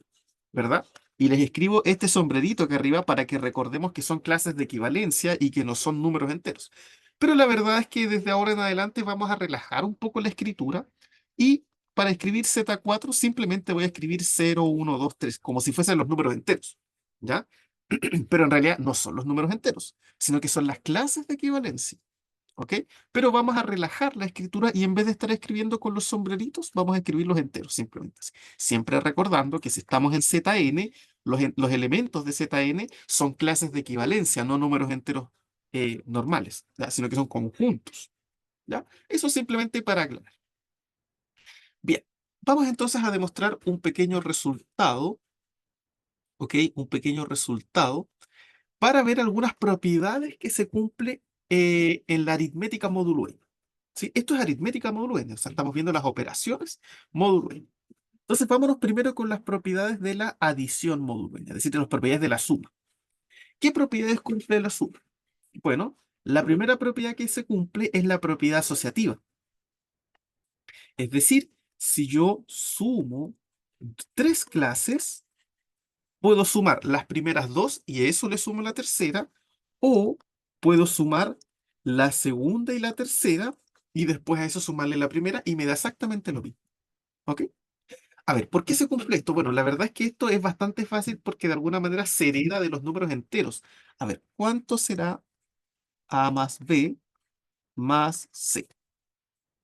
¿verdad? Y les escribo este sombrerito aquí arriba para que recordemos que son clases de equivalencia y que no son números enteros. Pero la verdad es que desde ahora en adelante vamos a relajar un poco la escritura y para escribir Z4 simplemente voy a escribir 0, 1, 2, 3, como si fuesen los números enteros, ¿ya? Pero en realidad no son los números enteros, sino que son las clases de equivalencia. ¿Ok? Pero vamos a relajar la escritura y en vez de estar escribiendo con los sombreritos, vamos a escribir los enteros, simplemente así. Siempre recordando que si estamos en ZN, los elementos de ZN son clases de equivalencia, no números enteros normales, ¿ya? Sino que son conjuntos, ¿ya? Eso simplemente para aclarar. Bien, vamos entonces a demostrar un pequeño resultado, ¿ok? Un pequeño resultado para ver algunas propiedades que se cumple en la aritmética módulo n. ¿Sí? Esto es aritmética módulo n, o sea, estamos viendo las operaciones módulo n. Entonces, vámonos primero con las propiedades de la adición módulo n, es decir, las propiedades de la suma. ¿Qué propiedades cumple la suma? Bueno, la primera propiedad que se cumple es la propiedad asociativa. Es decir, si yo sumo tres clases, puedo sumar las primeras dos y a eso le sumo la tercera, o puedo sumar la segunda y la tercera y después a eso sumarle la primera y me da exactamente lo mismo. ¿Ok? A ver, ¿por qué se cumple esto? Bueno, la verdad es que esto es bastante fácil porque de alguna manera se hereda de los números enteros. A ver, ¿cuánto será A más B más C?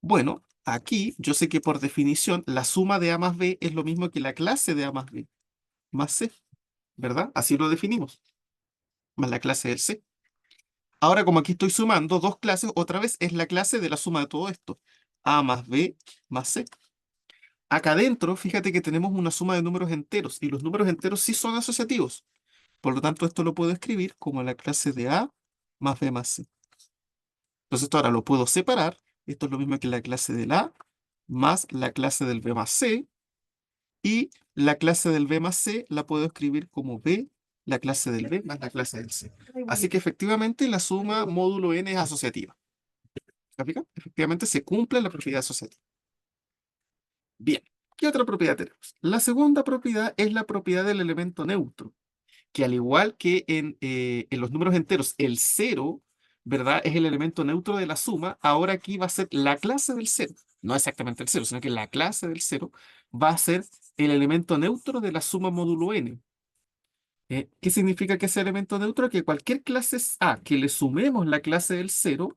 Bueno, aquí yo sé que por definición la suma de A más B es lo mismo que la clase de A más B más C, ¿verdad? Así lo definimos, más la clase del C. Ahora, como aquí estoy sumando dos clases, otra vez es la clase de la suma de todo esto. A más B más C. Acá adentro, fíjate que tenemos una suma de números enteros y los números enteros sí son asociativos. Por lo tanto, esto lo puedo escribir como la clase de A más B más C. Entonces, esto ahora lo puedo separar. Esto es lo mismo que la clase del A más la clase del B más C. Y la clase del B más C la puedo escribir como B, la clase del B más la clase del C. Así que efectivamente la suma módulo n es asociativa. ¿Se fija? Efectivamente se cumple la propiedad asociativa. Bien, ¿qué otra propiedad tenemos? La segunda propiedad es la propiedad del elemento neutro, que al igual que en los números enteros, el cero, ¿verdad? Es el elemento neutro de la suma. Ahora aquí va a ser la clase del cero. No exactamente el cero, sino que la clase del cero va a ser el elemento neutro de la suma módulo n. ¿Qué significa que ese elemento neutro? Que cualquier clase A que le sumemos la clase del cero,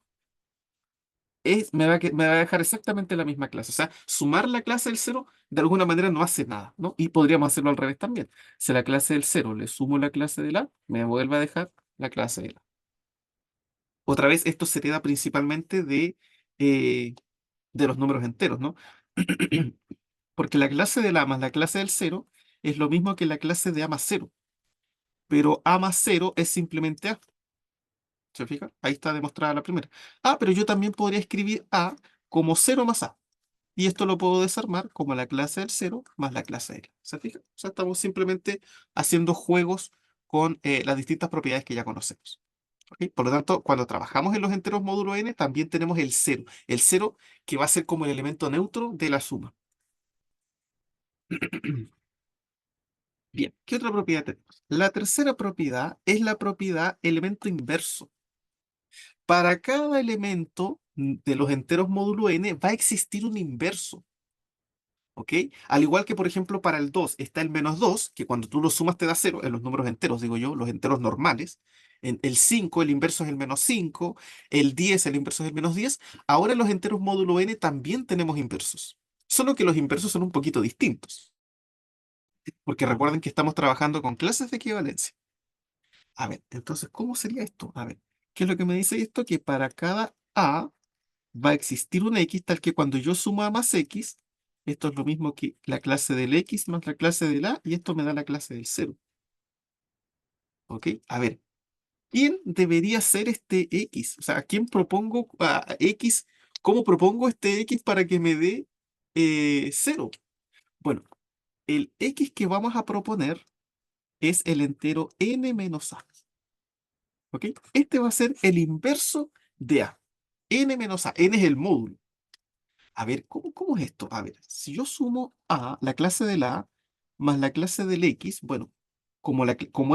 me va a dejar exactamente la misma clase. O sea, sumar la clase del cero de alguna manera no hace nada, ¿no? Y podríamos hacerlo al revés también. Si a la clase del cero le sumo la clase del A, me vuelve a dejar la clase del A. Otra vez, esto se hereda principalmente eh, de los números enteros, ¿no? Porque la clase del A más la clase del cero es lo mismo que la clase de A más cero. Pero A más cero es simplemente A. ¿Se fija? Ahí está demostrada la primera. Ah, pero yo también podría escribir A como cero más A. Y esto lo puedo desarmar como la clase del cero más la clase de L. ¿Se fija? O sea, estamos simplemente haciendo juegos con las distintas propiedades que ya conocemos. ¿Ok? Por lo tanto, cuando trabajamos en los enteros módulo n, también tenemos el cero. El cero que va a ser como el elemento neutro de la suma. Bien, ¿qué otra propiedad tenemos? La tercera propiedad es la propiedad elemento inverso. Para cada elemento de los enteros módulo n va a existir un inverso. ¿Ok? Al igual que, por ejemplo, para el 2 está el menos 2, que cuando tú lo sumas te da 0, en los números enteros, digo yo, los enteros normales. En el 5, el inverso es el menos 5, el 10, el inverso es el menos 10. Ahora en los enteros módulo n también tenemos inversos. Solo que los inversos son un poquito distintos, porque recuerden que estamos trabajando con clases de equivalencia. A ver, entonces, ¿cómo sería esto? A ver, ¿qué es lo que me dice esto? Que para cada a va a existir un x tal que cuando yo sumo a más x, esto es lo mismo que la clase del x más la clase del a, y esto me da la clase del cero. ¿Ok? A ver, ¿quién debería ser este x? O sea, ¿a quién propongo a x? ¿Cómo propongo este x para que me dé 0? Bueno, el x que vamos a proponer es el entero n menos a. ¿Ok? Este va a ser el inverso de a. N menos a. N es el módulo. A ver, ¿cómo es esto? A ver, si yo sumo a la clase del a más la clase del x, bueno, como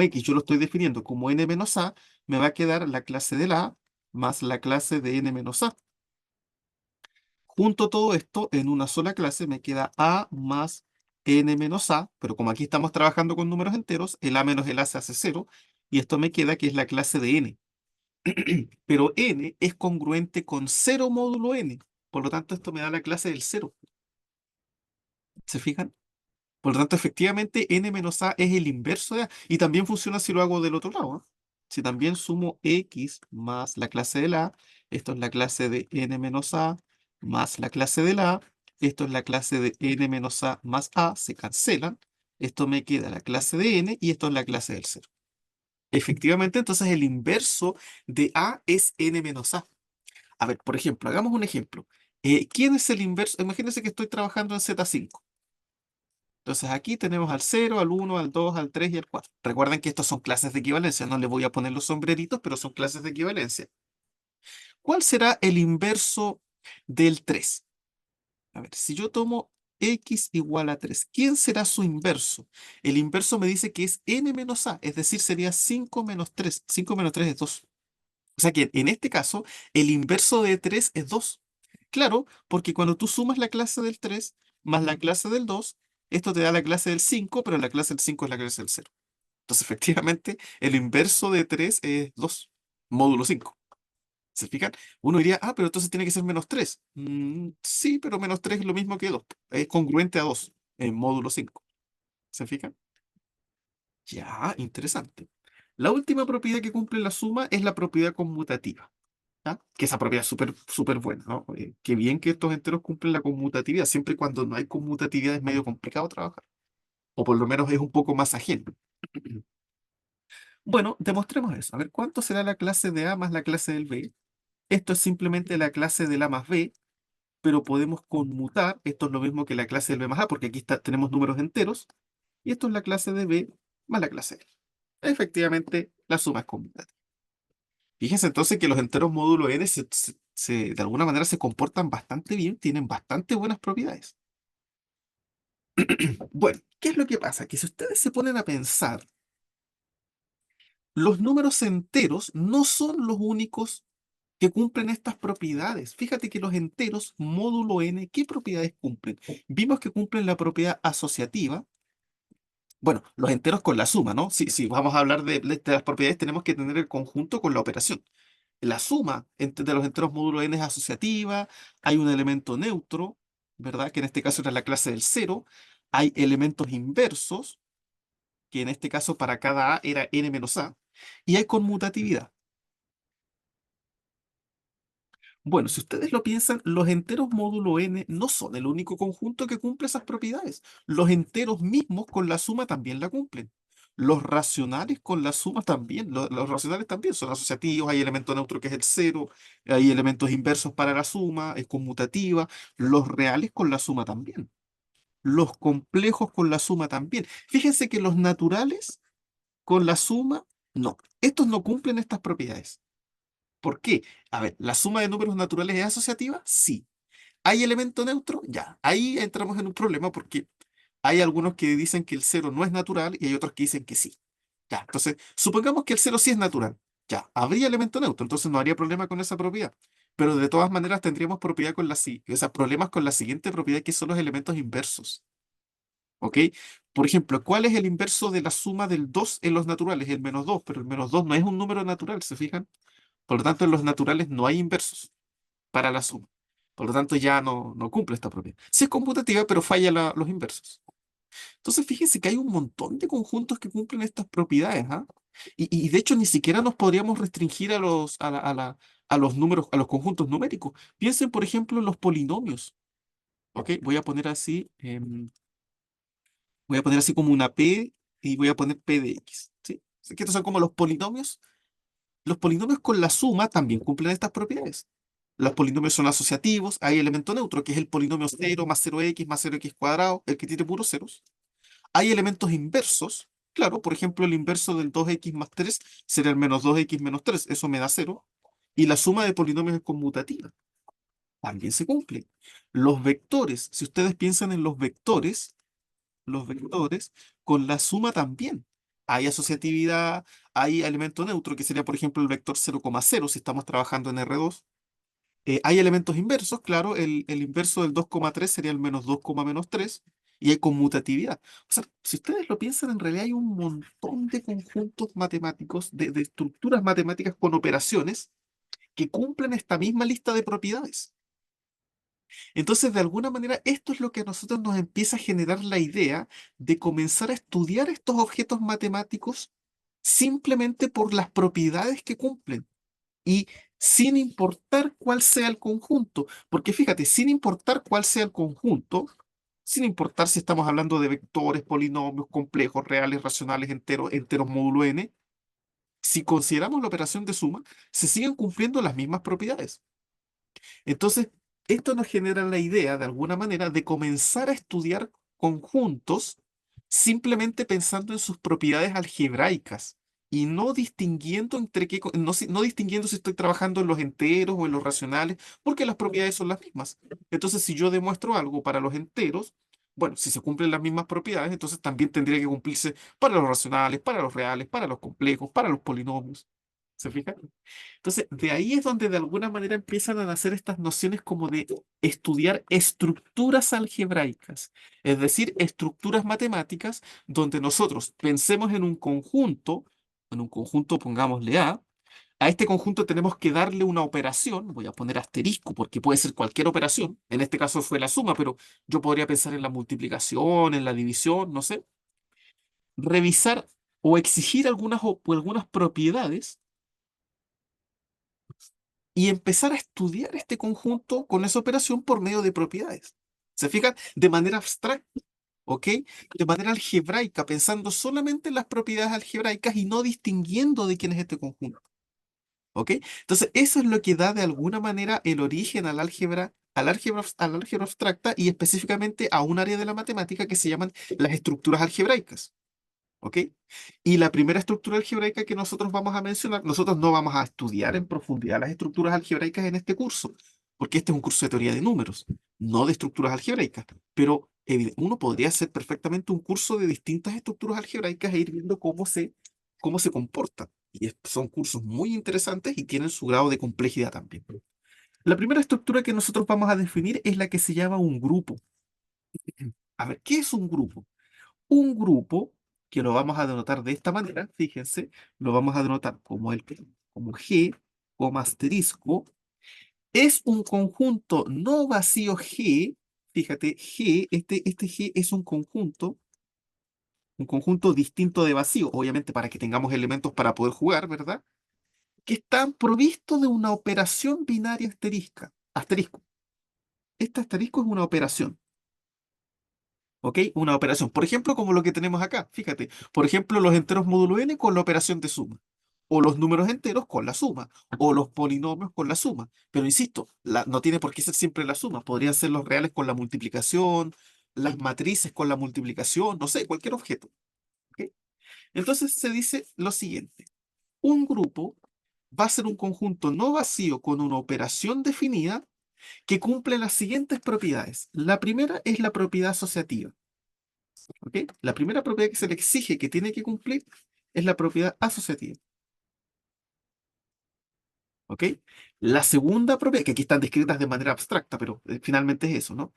x yo lo estoy definiendo como n menos a, me va a quedar la clase del a más la clase de n menos a. Junto todo esto en una sola clase me queda a más n menos a, pero como aquí estamos trabajando con números enteros, el a menos el a se hace cero, y esto me queda que es la clase de n. Pero n es congruente con 0 módulo n, por lo tanto esto me da la clase del cero. ¿Se fijan? Por lo tanto, efectivamente, n menos a es el inverso de a. Y también funciona si lo hago del otro lado, ¿ah? Si también sumo x más la clase del a, esto es la clase de n menos a más la clase del a, esto es la clase de n menos a más a, se cancelan. Esto me queda la clase de n y esto es la clase del cero. Efectivamente, entonces el inverso de a es n menos a. A ver, por ejemplo, hagamos un ejemplo. ¿Quién es el inverso? Imagínense que estoy trabajando en Z5. Entonces aquí tenemos al 0, al 1, al 2, al 3 y al 4. Recuerden que estos son clases de equivalencia, no le voy a poner los sombreritos, pero son clases de equivalencia. ¿Cuál será el inverso del 3? A ver, si yo tomo x igual a 3, ¿quién será su inverso? El inverso me dice que es n menos a, es decir, sería 5 menos 3. 5 menos 3 es 2. O sea que en este caso, el inverso de 3 es 2. Claro, porque cuando tú sumas la clase del 3 más la clase del 2, esto te da la clase del 5, pero la clase del 5 es la clase del 0. Entonces, efectivamente, el inverso de 3 es 2, módulo 5. ¿Se fijan? Uno diría, ah, pero entonces tiene que ser menos 3. Sí, pero menos 3 es lo mismo que 2. Es congruente a 2 en módulo 5. ¿Se fijan? Ya, interesante. La última propiedad que cumple la suma es la propiedad conmutativa. ¿Ya? Que esa propiedad es súper súper buena, ¿no? Qué bien que estos enteros cumplen la conmutatividad. Siempre y cuando no hay conmutatividad es medio complicado trabajar. O por lo menos es un poco más ajeno. Bueno, demostremos eso. A ver, ¿cuánto será la clase de A más la clase del B? Esto es simplemente la clase del A más B, pero podemos conmutar. Esto es lo mismo que la clase del B más A, porque aquí tenemos números enteros. Y esto es la clase de B más la clase de A. Efectivamente, la suma es conmutativa. Fíjense entonces que los enteros módulo n de alguna manera se comportan bastante bien, tienen bastante buenas propiedades. Bueno, ¿qué es lo que pasa? Que si ustedes se ponen a pensar, los números enteros no son los únicos que cumplen estas propiedades. Fíjate que los enteros módulo n, ¿qué propiedades cumplen? Vimos que cumplen la propiedad asociativa. Bueno, los enteros con la suma, ¿no? Si vamos a hablar de las propiedades, tenemos que tener el conjunto con la operación. La suma de los enteros módulo n es asociativa, hay un elemento neutro, ¿verdad? Que en este caso era la clase del cero, hay elementos inversos, que en este caso para cada a era n menos a, y hay conmutatividad. Bueno, si ustedes lo piensan, los enteros módulo n no son el único conjunto que cumple esas propiedades. Los enteros mismos con la suma también la cumplen. Los racionales con la suma también. Los racionales también son asociativos, hay elemento neutro que es el cero, hay elementos inversos para la suma, es conmutativa. Los reales con la suma también. Los complejos con la suma también. Fíjense que los naturales con la suma, no. Estos no cumplen estas propiedades. ¿Por qué? A ver, ¿la suma de números naturales es asociativa? Sí. ¿Hay elemento neutro? Ya. Ahí entramos en un problema porque hay algunos que dicen que el cero no es natural y hay otros que dicen que sí. Ya. Entonces, supongamos que el cero sí es natural. Ya. Habría elemento neutro, entonces no habría problema con esa propiedad. Pero de todas maneras tendríamos propiedad con o sea, problemas con la siguiente propiedad que son los elementos inversos. ¿Ok? Por ejemplo, ¿cuál es el inverso de la suma del 2 en los naturales? El menos 2, pero el menos 2 no es un número natural, ¿se fijan? Por lo tanto, en los naturales no hay inversos para la suma. Por lo tanto, ya no cumple esta propiedad. Sí es conmutativa, pero falla los inversos. Entonces, fíjense que hay un montón de conjuntos que cumplen estas propiedades, ¿ah? Y de hecho, ni siquiera nos podríamos restringir a los números, a los conjuntos numéricos. Piensen, por ejemplo, en los polinomios. ¿Ok? Voy a poner así como una P y voy a poner P de X. ¿Sí? Así que estos son como los polinomios. Los polinomios con la suma también cumplen estas propiedades. Los polinomios son asociativos, hay elemento neutro, que es el polinomio cero más cero x más cero x cuadrado, el que tiene puros ceros. Hay elementos inversos, claro, por ejemplo, el inverso del 2x más 3 sería el menos 2x menos 3, eso me da cero. Y la suma de polinomios es conmutativa, también se cumple. Los vectores, si ustedes piensan en los vectores, con la suma también. Hay asociatividad, hay elemento neutro, que sería, por ejemplo, el vector 0,0 si estamos trabajando en R2. Hay elementos inversos, claro, el inverso del 2,3 sería el menos 2, menos 3, y hay conmutatividad. O sea, si ustedes lo piensan, en realidad hay un montón de conjuntos matemáticos, de estructuras matemáticas con operaciones que cumplen esta misma lista de propiedades. Entonces, de alguna manera, esto es lo que a nosotros nos empieza a generar la idea de comenzar a estudiar estos objetos matemáticos simplemente por las propiedades que cumplen y sin importar cuál sea el conjunto. Porque fíjate, sin importar cuál sea el conjunto, sin importar si estamos hablando de vectores, polinomios, complejos, reales, racionales, enteros, enteros módulo n, si consideramos la operación de suma, se siguen cumpliendo las mismas propiedades. Entonces, esto nos genera la idea, de alguna manera, de comenzar a estudiar conjuntos simplemente pensando en sus propiedades algebraicas y no distinguiendo no distinguiendo si estoy trabajando en los enteros o en los racionales, porque las propiedades son las mismas. Entonces, si yo demuestro algo para los enteros, bueno, si se cumplen las mismas propiedades, entonces también tendría que cumplirse para los racionales, para los reales, para los complejos, para los polinomios. ¿Se fijan? Entonces, de ahí es donde de alguna manera empiezan a nacer estas nociones como de estudiar estructuras algebraicas, es decir, estructuras matemáticas donde nosotros pensemos en un conjunto pongámosle a este conjunto tenemos que darle una operación, voy a poner asterisco porque puede ser cualquier operación, en este caso fue la suma, pero yo podría pensar en la multiplicación, en la división, no sé, revisar. o exigir o algunas propiedades y empezar a estudiar este conjunto con esa operación por medio de propiedades. ¿Se fijan? De manera abstracta, ¿ok? De manera algebraica, pensando solamente en las propiedades algebraicas y no distinguiendo de quién es este conjunto. ¿Ok? Entonces, eso es lo que da de alguna manera el origen al álgebra abstracta y específicamente a un área de la matemática que se llaman las estructuras algebraicas. ¿Ok? Y la primera estructura algebraica que nosotros vamos a mencionar, nosotros no vamos a estudiar en profundidad las estructuras algebraicas en este curso, porque este es un curso de teoría de números, no de estructuras algebraicas. Pero uno podría hacer perfectamente un curso de distintas estructuras algebraicas e ir viendo cómo se comportan. Y son cursos muy interesantes y tienen su grado de complejidad también. La primera estructura que nosotros vamos a definir es la que se llama un grupo. A ver, ¿qué es un grupo? Un grupo, que lo vamos a denotar de esta manera, fíjense, lo vamos a denotar como G, como asterisco, es un conjunto no vacío G, fíjate, G, este G es un conjunto distinto de vacío, obviamente para que tengamos elementos para poder jugar, ¿verdad? Que están provistos de una operación binaria asterisco. Este asterisco es una operación. ¿Ok? Una operación. Por ejemplo, como lo que tenemos acá. Fíjate, por ejemplo, los enteros módulo n con la operación de suma. O los números enteros con la suma. O los polinomios con la suma. Pero insisto, no tiene por qué ser siempre la suma. Podrían ser los reales con la multiplicación, las matrices con la multiplicación, no sé, cualquier objeto. ¿Ok? Entonces se dice lo siguiente. Un grupo va a ser un conjunto no vacío con una operación definida que cumple las siguientes propiedades. La primera es la propiedad asociativa. ¿Ok? La primera propiedad que se le exige que tiene que cumplir es la propiedad asociativa. ¿Ok? La segunda propiedad, que aquí están descritas de manera abstracta, pero finalmente es eso, ¿no?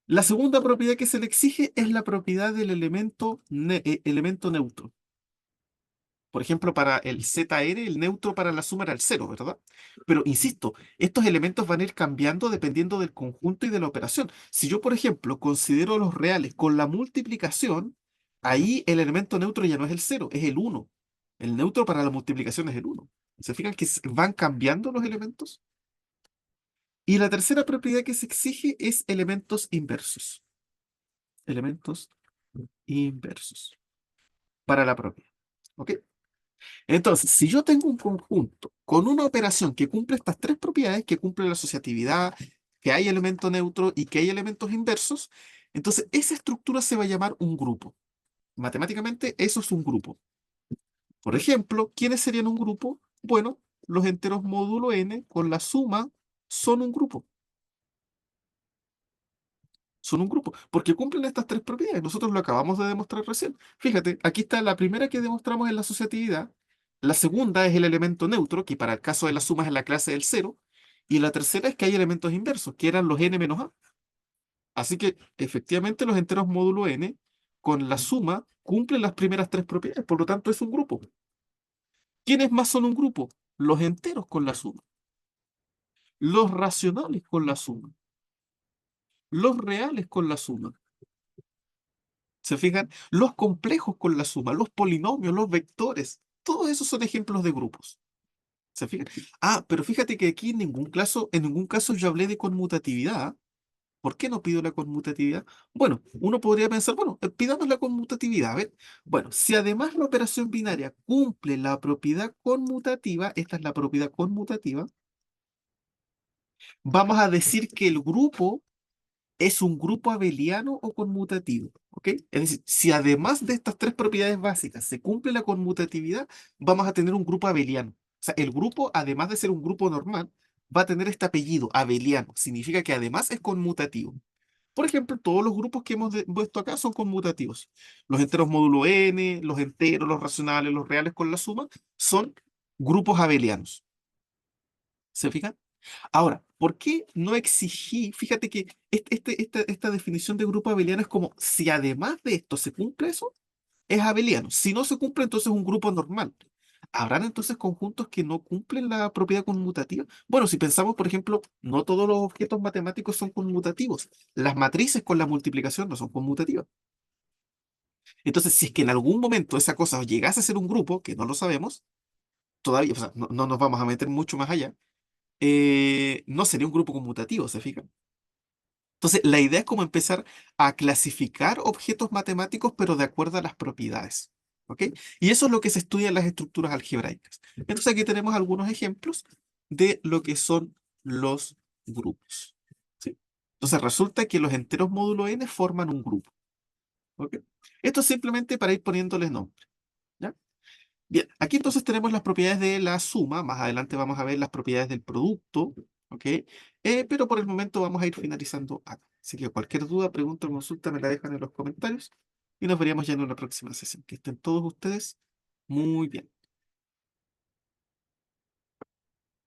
La segunda propiedad que se le exige es la propiedad del elemento neutro. Por ejemplo, para el ZR, el neutro para la suma era el cero, ¿verdad? Pero insisto, estos elementos van a ir cambiando dependiendo del conjunto y de la operación. Si yo, por ejemplo, considero los reales con la multiplicación, ahí el elemento neutro ya no es el cero, es el uno. El neutro para la multiplicación es el uno. ¿Se fijan que van cambiando los elementos? Y la tercera propiedad que se exige es elementos inversos. Elementos inversos para la propiedad. ¿Ok? Entonces, si yo tengo un conjunto con una operación que cumple estas tres propiedades, que cumple la asociatividad, que hay elemento neutro y que hay elementos inversos, entonces esa estructura se va a llamar un grupo. Matemáticamente, eso es un grupo. Por ejemplo, ¿quiénes serían un grupo? Bueno, los enteros módulo n con la suma son un grupo. Son un grupo, porque cumplen estas tres propiedades. Nosotros lo acabamos de demostrar recién. Fíjate, aquí está la primera que demostramos en la asociatividad, la segunda es el elemento neutro, que para el caso de las sumas es la clase del cero, y la tercera es que hay elementos inversos, que eran los n menos a. Así que, efectivamente, los enteros módulo n con la suma cumplen las primeras tres propiedades, por lo tanto es un grupo. ¿Quiénes más son un grupo? Los enteros con la suma, los racionales con la suma, los reales con la suma. ¿Se fijan? Los complejos con la suma, los polinomios, los vectores, todos esos son ejemplos de grupos. ¿Se fijan? Ah, pero fíjate que aquí en ningún caso yo hablé de conmutatividad. ¿Por qué no pido la conmutatividad? Bueno, uno podría pensar, bueno, pidamos la conmutatividad. A ver, bueno, si además la operación binaria cumple la propiedad conmutativa, esta es la propiedad conmutativa, vamos a decir que el grupo es un grupo abeliano o conmutativo, ¿ok? Es decir, si además de estas tres propiedades básicas se cumple la conmutatividad, vamos a tener un grupo abeliano. O sea, el grupo, además de ser un grupo normal, va a tener este apellido, abeliano. Significa que además es conmutativo. Por ejemplo, todos los grupos que hemos puesto acá son conmutativos. Los enteros módulo n, los enteros, los racionales, los reales con la suma, son grupos abelianos. ¿Se fijan? Ahora, ¿por qué no exigí? Fíjate que esta definición de grupo abeliano es como si además de esto se cumple eso, es abeliano. Si no se cumple, entonces es un grupo normal. ¿Habrán entonces conjuntos que no cumplen la propiedad conmutativa? Bueno, si pensamos, por ejemplo, no todos los objetos matemáticos son conmutativos. Las matrices con la multiplicación no son conmutativas. Entonces, si es que en algún momento esa cosa llegase a ser un grupo, que no lo sabemos, todavía, o sea, no nos vamos a meter mucho más allá, no sería un grupo conmutativo, ¿se fijan? Entonces, la idea es como empezar a clasificar objetos matemáticos, pero de acuerdo a las propiedades. ¿Ok? Y eso es lo que se estudia en las estructuras algebraicas. Entonces, aquí tenemos algunos ejemplos de lo que son los grupos. ¿Sí? Entonces, resulta que los enteros módulo n forman un grupo. ¿Ok? Esto es simplemente para ir poniéndoles nombre. ¿Ya? Bien, aquí entonces tenemos las propiedades de la suma, más adelante vamos a ver las propiedades del producto, ¿ok? Pero por el momento vamos a ir finalizando acá. Así que cualquier duda, pregunta o consulta me la dejan en los comentarios y nos veríamos ya en una próxima sesión. Que estén todos ustedes muy bien.